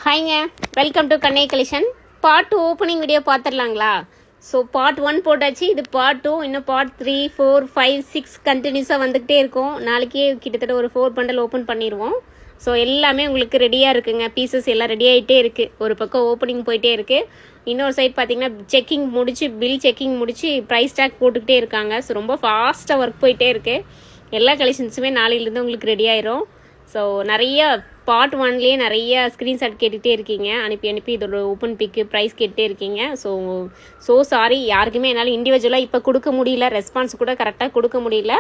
ஹாய்ங்க, welcome to கண்ணை collection. Part 2 opening video பார்த்துடலாங்களா? So part 1 போட்டாச்சு, இது பார்ட் 2. இன்னும் பார்ட் 3, 4, 5, 6 கண்டினியூஸாக வந்துக்கிட்டே இருக்கும். நாளைக்கே கிட்டத்தட்ட ஒரு 4 பண்டல் ஓப்பன் பண்ணிடுவோம். ஸோ எல்லாமே உங்களுக்கு ரெடியாக இருக்குங்க. பீசஸ் எல்லாம் ரெடி ஆகிட்டே இருக்குது. ஒரு பக்கம் ஓப்பனிங் போயிட்டே இருக்குது. இன்னொரு சைட் பார்த்தீங்கன்னா செக்கிங் முடிச்சு, பில் செக்கிங் முடிச்சு ப்ரைஸ் டேக் போட்டுக்கிட்டே இருக்காங்க. ஸோ ரொம்ப ஃபாஸ்ட்டாக ஒர்க் போயிட்டே இருக்குது. எல்லா கலெக்ஷன்ஸுமே நாளையிலேருந்து உங்களுக்கு ரெடி ஆயிரும். ஸோ நிறைய பார்ட் 1லேயே நிறைய ஸ்க்ரீன்ஷாட் கேட்டுகிட்டே இருக்கீங்க. அனுப்பி இதோட ஓப்பன் பிக்கு ப்ரைஸ் கேட்டுகிட்டே இருக்கீங்க. ஸோ சாரி, யாருக்குமே என்னால் இண்டிவிஜுவலாக இப்போ கொடுக்க முடியல. ரெஸ்பான்ஸ் கூட கரெக்டாக கொடுக்க முடியல.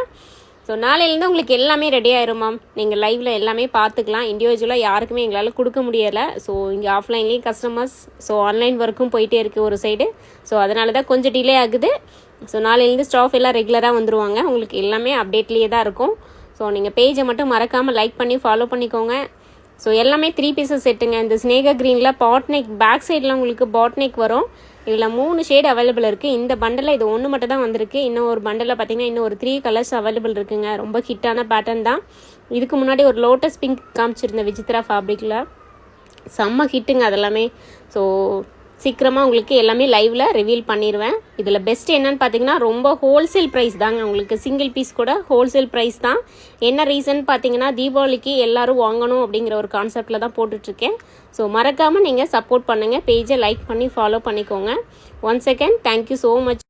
ஸோ நாளையிலேருந்து உங்களுக்கு எல்லாமே ரெடி ஆயிரும் மேம். நீங்கள் லைவில் எல்லாமே பார்த்துக்கலாம். இண்டிவிஜுவலாக யாருக்குமே எங்களால் கொடுக்க முடியலை. ஸோ இங்கே ஆஃப்லைன்லேயும் கஸ்டமர்ஸ், ஸோ ஆன்லைன் ஒர்க்கும் போயிட்டே இருக்குது ஒரு சைடு. ஸோ அதனால தான் கொஞ்சம் டிலே ஆகுது. ஸோ நாளையிலேருந்து ஸ்டாஃப் எல்லாம் ரெகுலராக வந்துடுவாங்க. உங்களுக்கு எல்லாமே அப்டேட்லேயே தான் இருக்கும். ஸோ நீங்கள் பேஜை மட்டும் மறக்காமல் லைக் பண்ணி ஃபாலோ பண்ணிக்கோங்க. ஸோ எல்லாமே 3 பீசஸ் செட்டுங்க. இந்த ஸ்னேகா க்ரீனில் பாட்னெக் பேக் சைடில் உங்களுக்கு பாட்னெக் வரும். இதில் 3 ஷேட் அவைலபிள் இருக்குது. இந்த பண்டலில் இது ஒன்று மட்டும் தான் வந்திருக்கு. இன்னும் ஒரு பண்டலில் பார்த்தீங்கன்னா இன்னும் ஒரு 3 கலர்ஸ் அவைலபிள் இருக்குங்க. ரொம்ப ஹிட்டான பேட்டர்ன் தான். இதுக்கு முன்னாடி ஒரு லோட்டஸ் பிங்க் காமிச்சிருந்த விசித்ரா ஃபேப்ரிக்கில் செம்ம ஹிட்டுங்க அதெல்லாமே. ஸோ சீக்கிரமாக உங்களுக்கு எல்லாமே லைவில் ரிவீல் பண்ணிடுவேன். இதில் பெஸ்ட் என்னன்னு பார்த்தீங்கன்னா ரொம்ப ஹோல்சேல் ப்ரைஸ் தாங்க. உங்களுக்கு சிங்கிள் பீஸ் கூட ஹோல்சேல் ப்ரைஸ் தான். என்ன ரீசன் பார்த்தீங்கன்னா தீபாவளிக்கு எல்லோரும் வாங்கணும் அப்படிங்கிற ஒரு கான்செப்டில் தான் போட்டுட்ருக்கேன். ஸோ மறக்காமல் நீங்கள் சப்போர்ட் பண்ணுங்கள். பேஜை லைக் பண்ணி ஃபாலோ பண்ணிக்கோங்க. Once again thank you so much.